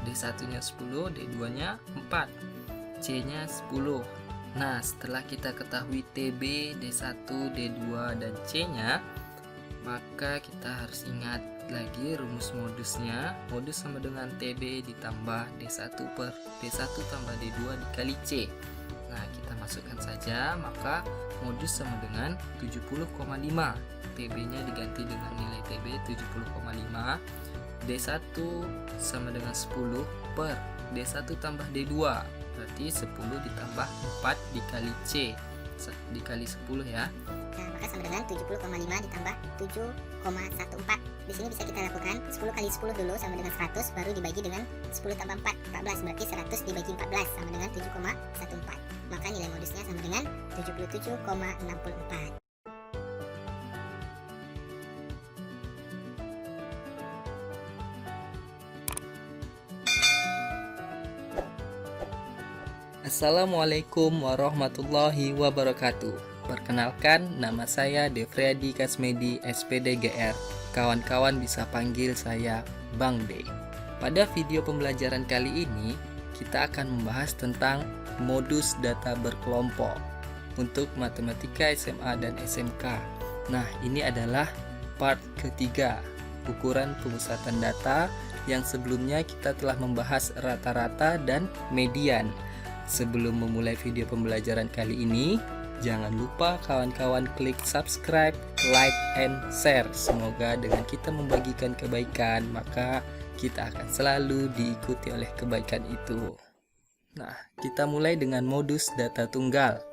D1 nya 10, D2 nya 4, C nya 10. Nah, setelah kita ketahui TB, D1, D2, dan C nya, maka kita harus ingat lagi rumus modusnya. Modus sama dengan TB ditambah D1 per D1 tambah D2 dikali C. Nah, kita masukkan saja, maka modus sama dengan 70,5. TB nya diganti dengan nilai TB 70,5. D1 sama dengan 10 per D1 tambah D2, berarti 10 ditambah 4 dikali C dikali 10 ya. Nah, maka sama dengan 70,5 ditambah 7,14. Di sini bisa kita lakukan 10 kali 10 dulu sama dengan 100, baru dibagi dengan 10 tambah 4, 14. Berarti 100 dibagi 14 sama dengan 7,14. Maka nilai modusnya sama dengan 77,64. Assalamualaikum warahmatullahi wabarakatuh. Perkenalkan, nama saya Devriadi Kasmedi, SPD GR. Kawan-kawan bisa panggil saya Bang D. Pada video pembelajaran kali ini, kita akan membahas tentang modus data berkelompok untuk matematika SMA dan SMK. Nah, ini adalah part ketiga, ukuran pemusatan data, yang sebelumnya kita telah membahas rata-rata dan median. Sebelum memulai video pembelajaran kali ini, jangan lupa kawan-kawan klik subscribe, like, and share. Semoga dengan kita membagikan kebaikan, maka kita akan selalu diikuti oleh kebaikan itu. Nah, kita mulai dengan modus data tunggal.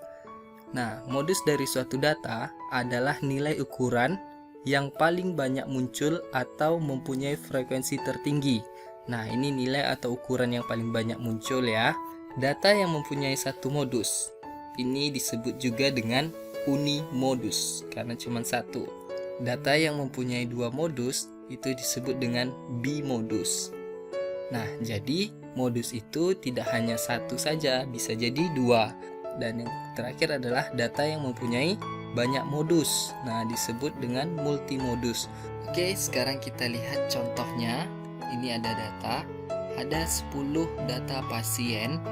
Nah, modus dari suatu data adalah nilai ukuran yang paling banyak muncul atau mempunyai frekuensi tertinggi. Nah, ini nilai atau ukuran yang paling banyak muncul ya. Data yang mempunyai satu modus, ini disebut juga dengan unimodus karena cuma satu. Data yang mempunyai dua modus itu disebut dengan bimodus. Nah, jadi modus itu tidak hanya satu saja, bisa jadi dua. Dan yang terakhir adalah data yang mempunyai banyak modus. Nah, disebut dengan multimodus. Oke, sekarang kita lihat contohnya. Ini ada data, ada 10 data pasien.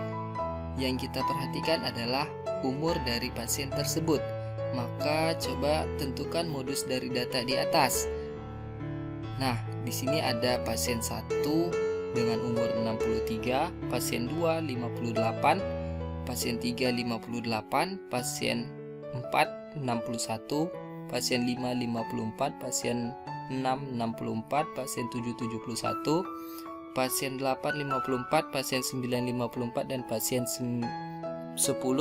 Yang kita perhatikan adalah umur dari pasien tersebut. Maka coba tentukan modus dari data di atas. Nah, di sini ada pasien 1 dengan umur 63, pasien 2 58, pasien 3 58, pasien 4 61, pasien 5 54, pasien 6 64, pasien 7 71, pasien 8 54, pasien 9 54, dan pasien 10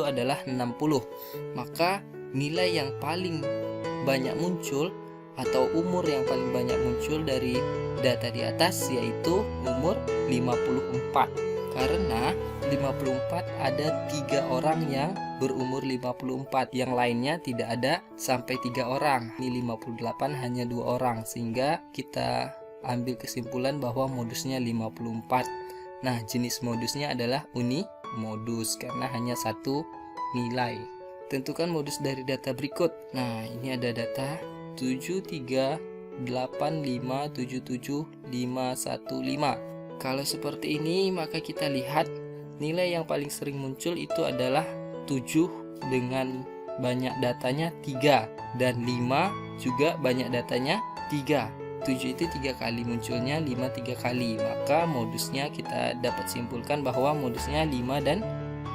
adalah 60. Maka nilai yang paling banyak muncul atau umur yang paling banyak muncul dari data di atas yaitu umur 54. Karena 54 ada 3 orang yang berumur 54, yang lainnya tidak ada sampai 3 orang. Ini 58 hanya 2 orang, sehingga kita ambil kesimpulan bahwa modusnya 54. Nah, jenis modusnya adalah unimodus karena hanya satu nilai. Tentukan modus dari data berikut. Nah, ini ada data 738577515. Kalau seperti ini, maka kita lihat nilai yang paling sering muncul itu adalah 7 dengan banyak datanya 3, dan 5 juga banyak datanya 3. 7 itu 3 kali munculnya, 5 3 kali. Maka modusnya kita dapat simpulkan bahwa modusnya 5 dan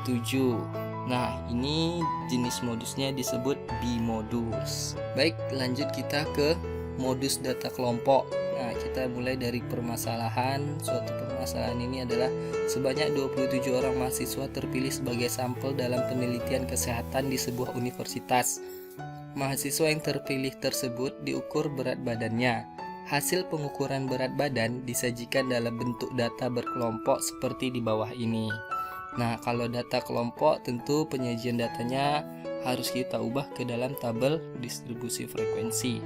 7. Nah, ini jenis modusnya disebut bimodus. Baik, lanjut kita ke modus data kelompok. Nah, kita mulai dari permasalahan. Suatu permasalahan ini adalah sebanyak 27 orang mahasiswa terpilih sebagai sampel dalam penelitian kesehatan di sebuah universitas. Mahasiswa yang terpilih tersebut diukur berat badannya. Hasil pengukuran berat badan disajikan dalam bentuk data berkelompok seperti di bawah ini. Nah, kalau data kelompok tentu penyajian datanya harus kita ubah ke dalam tabel distribusi frekuensi.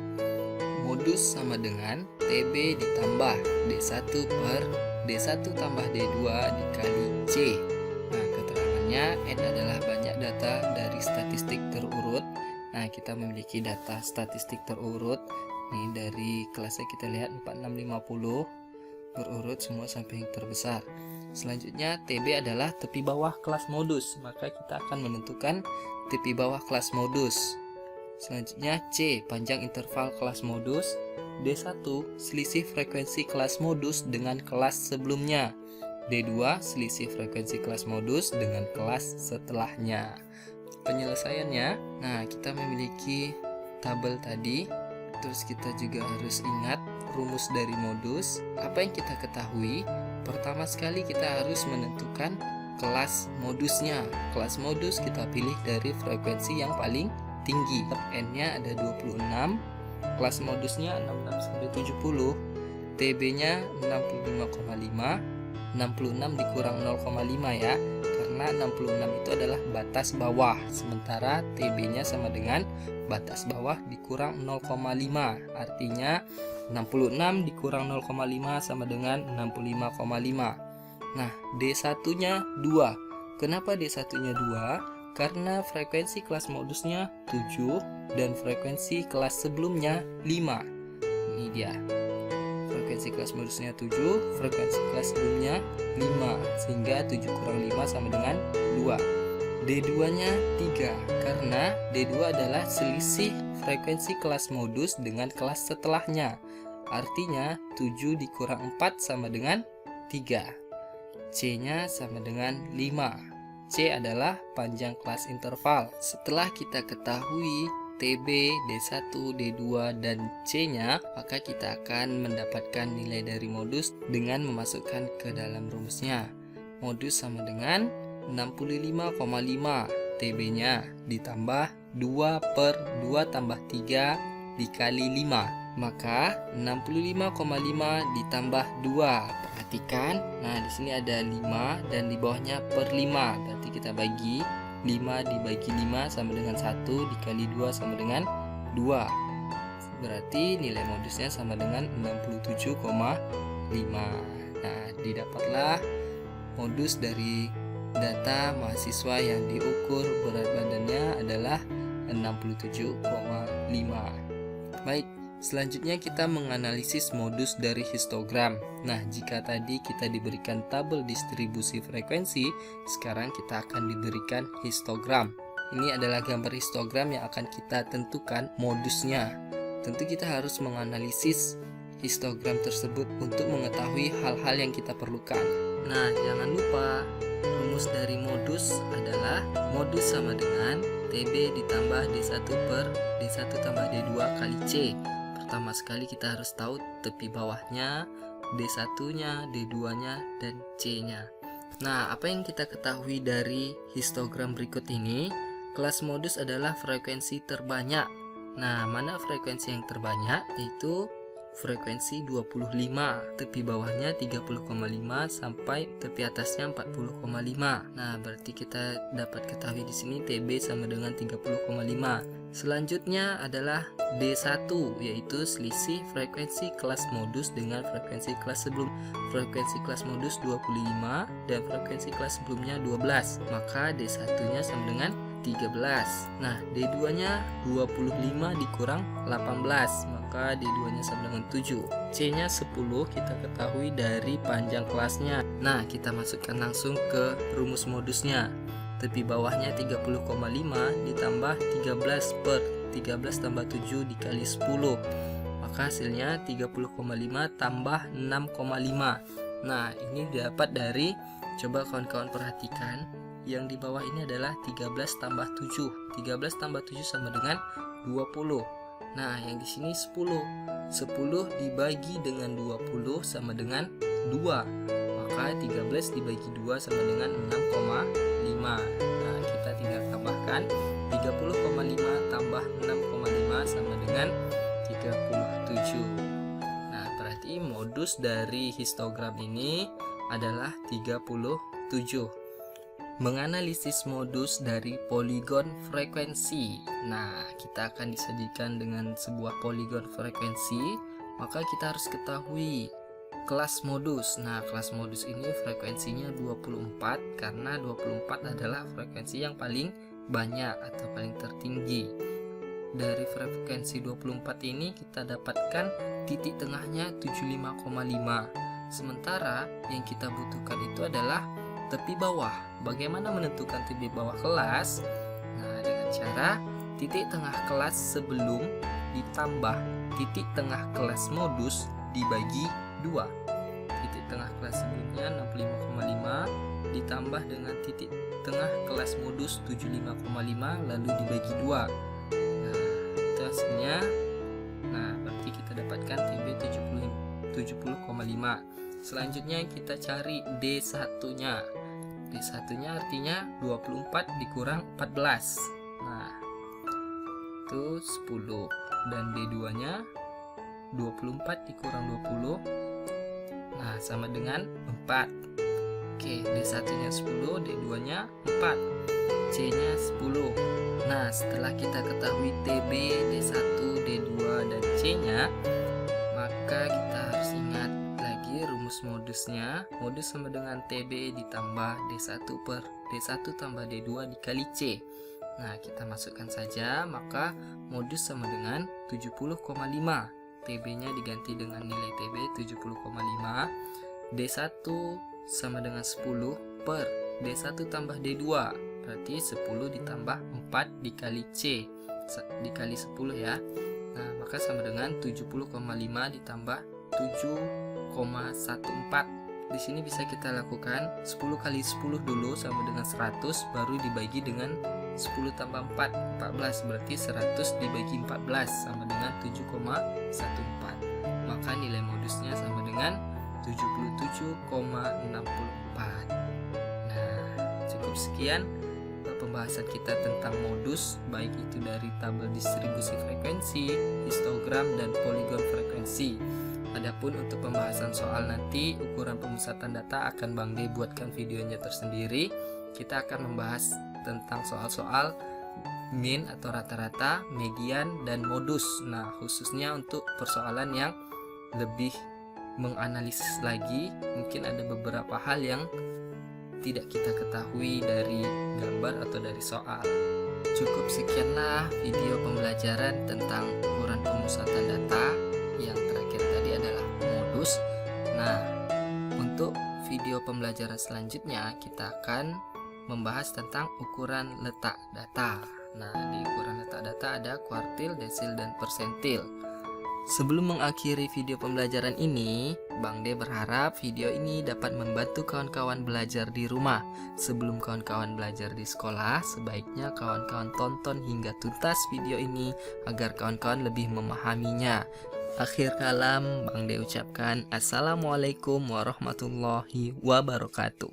Modus sama dengan TB ditambah D1 per D1 tambah D2 dikali C. Nah, keterangannya N adalah banyak data dari statistik terurut. Nah, kita memiliki data statistik terurut. Ini dari kelasnya kita lihat 4650. berurut semua sampai yang terbesar. Selanjutnya TB adalah tepi bawah kelas modus, maka kita akan menentukan tepi bawah kelas modus. Selanjutnya C, panjang interval kelas modus. D1, selisih frekuensi kelas modus dengan kelas sebelumnya. D2, selisih frekuensi kelas modus dengan kelas setelahnya. Penyelesaiannya, nah kita memiliki tabel tadi, terus kita juga harus ingat rumus dari modus. Apa yang kita ketahui? Pertama sekali kita harus menentukan kelas modusnya. Kelas modus kita pilih dari frekuensi yang paling tinggi. N-nya ada 26, kelas modusnya 66-70, TB-nya 65,5, 66 dikurang 0,5 ya, karena 66 itu adalah batas bawah, sementara TB-nya sama dengan batas bawah dikurang 0,5, artinya 66 dikurang 0,5 sama dengan 65,5. Nah, D1-nya 2. Kenapa D1-nya 2? Karena frekuensi kelas modusnya 7 dan frekuensi kelas sebelumnya 5. Ini dia. Frekuensi kelas modusnya 7, frekuensi kelas sebelumnya 5, sehingga 7 kurang 5 sama dengan 2. D2-nya 3, karena D2 adalah selisih frekuensi kelas modus dengan kelas setelahnya. Artinya 7 dikurang 4 sama dengan 3. C-nya sama dengan 5. C adalah panjang kelas interval. Setelah kita ketahui TB, D1, D2, dan C-nya, maka kita akan mendapatkan nilai dari modus dengan memasukkan ke dalam rumusnya. Modus sama dengan 65,5 TB-nya ditambah 2 per 2 tambah 3 dikali 5. Maka 65,5 ditambah 2. Perhatikan, nah di sini ada 5 dan di bawahnya per 5. Berarti kita bagi 5 dibagi 5 sama dengan 1 dikali 2 sama dengan 2. Berarti nilai modusnya sama dengan 67,5. Nah, didapatlah modus dari data mahasiswa yang diukur berat badannya adalah 67,5. Baik, selanjutnya kita menganalisis modus dari histogram. Nah, jika tadi kita diberikan tabel distribusi frekuensi, sekarang kita akan diberikan histogram. Ini adalah gambar histogram yang akan kita tentukan modusnya. Tentu kita harus menganalisis histogram tersebut untuk mengetahui hal-hal yang kita perlukan. Nah, jangan lupa rumus dari modus adalah modus sama dengan TB ditambah D1 per D1 tambah D2 kali C. Pertama sekali kita harus tahu tepi bawahnya, D1-nya, D2-nya, dan C-nya. Nah, apa yang kita ketahui dari histogram berikut ini? Kelas modus adalah frekuensi terbanyak. Nah, mana frekuensi yang terbanyak? Yaitu frekuensi 25, tepi bawahnya 30,5 sampai tepi atasnya 40,5. Nah, berarti kita dapat ketahui di sini TB sama dengan 30,5. Selanjutnya adalah D1, yaitu selisih frekuensi kelas modus dengan frekuensi kelas sebelum. Frekuensi kelas modus 25 dan frekuensi kelas sebelumnya 12. Maka D1-nya sama dengan 13. Nah, D2-nya 25 dikurang 18, maka D2-nya sama dengan 7. C-nya 10 kita ketahui dari panjang kelasnya. Nah, kita masukkan langsung ke rumus modusnya. Tepi bawahnya 30,5 ditambah 13 per 13 tambah 7 dikali 10. Maka hasilnya 30,5 tambah 6,5. Nah, ini dapat dari, coba kawan-kawan perhatikan, yang di bawah ini adalah 13 tambah 7. 13 tambah 7 sama dengan 20. Nah, yang di sini 10. 10 dibagi dengan 20 sama dengan 2. Maka 13 dibagi 2 sama dengan 6,5. Nah, kita tinggal tambahkan 30,5 tambah 6,5 sama dengan 37. Nah, berarti modus dari histogram ini adalah 37. Menganalisis modus dari poligon frekuensi. Nah, kita akan disajikan dengan sebuah poligon frekuensi, maka kita harus ketahui kelas modus. Nah, kelas modus ini frekuensinya 24 karena 24 adalah frekuensi yang paling banyak atau paling tertinggi. Dari frekuensi 24 ini kita dapatkan titik tengahnya 75,5. Sementara yang kita butuhkan itu adalah tepi bawah. Bagaimana menentukan tepi bawah kelas? Nah, dengan cara titik tengah kelas sebelum ditambah titik tengah kelas modus dibagi 2. Titik tengah kelas sebelumnya 65,5 ditambah dengan titik tengah kelas modus 75,5 lalu dibagi 2. Nah, itu hasilnya. Nah, berarti kita dapatkan TB 70,5. Selanjutnya kita cari D1-nya. D1-nya artinya 24 dikurang 14. Nah, itu 10. Dan D2-nya 24 dikurang 20. Nah, sama dengan 4. Oke, D1-nya 10, D2-nya 4, C-nya 10. Nah, setelah kita ketahui TB, D1, D2, dan C-nya, maka kita harus ingat lagi rumus modusnya. Modus sama dengan TB ditambah D1 per D1 tambah D2 dikali C. Nah, kita masukkan saja, maka modus sama dengan 70,5. TB-nya diganti dengan nilai TB 70,5. D1 sama dengan 10 per D1 tambah D2, berarti 10 ditambah 4 dikali C dikali 10 ya. Nah, maka sama dengan 70,5 ditambah 7,14. Di sini bisa kita lakukan 10 kali 10 dulu sama dengan 100, baru dibagi dengan 10 tambah 4, 14, berarti 100 dibagi 14 sama dengan 7,14. Maka nilai modusnya sama dengan 77,64. Nah, cukup sekian pembahasan kita tentang modus, baik itu dari tabel distribusi frekuensi, histogram, dan poligon frekuensi. Adapun untuk pembahasan soal nanti, ukuran pemusatan data akan Bang D buatkan videonya tersendiri. Kita akan membahas tentang soal-soal min atau rata-rata, median, dan modus. Nah, khususnya untuk persoalan yang lebih menganalisis lagi, mungkin ada beberapa hal yang tidak kita ketahui dari gambar atau dari soal. Cukup sekianlah video pembelajaran tentang ukuran pemusatan data. Yang terakhir tadi adalah modus. Nah, untuk video pembelajaran selanjutnya kita akan membahas tentang ukuran letak data. Nah, di ukuran letak data ada kuartil, desil, dan persentil. Sebelum mengakhiri video pembelajaran ini, Bang D berharap video ini dapat membantu kawan-kawan belajar di rumah. Sebelum kawan-kawan belajar di sekolah, sebaiknya kawan-kawan tonton hingga tuntas video ini agar kawan-kawan lebih memahaminya. Akhir kalam, Bang D ucapkan Assalamualaikum warahmatullahi wabarakatuh.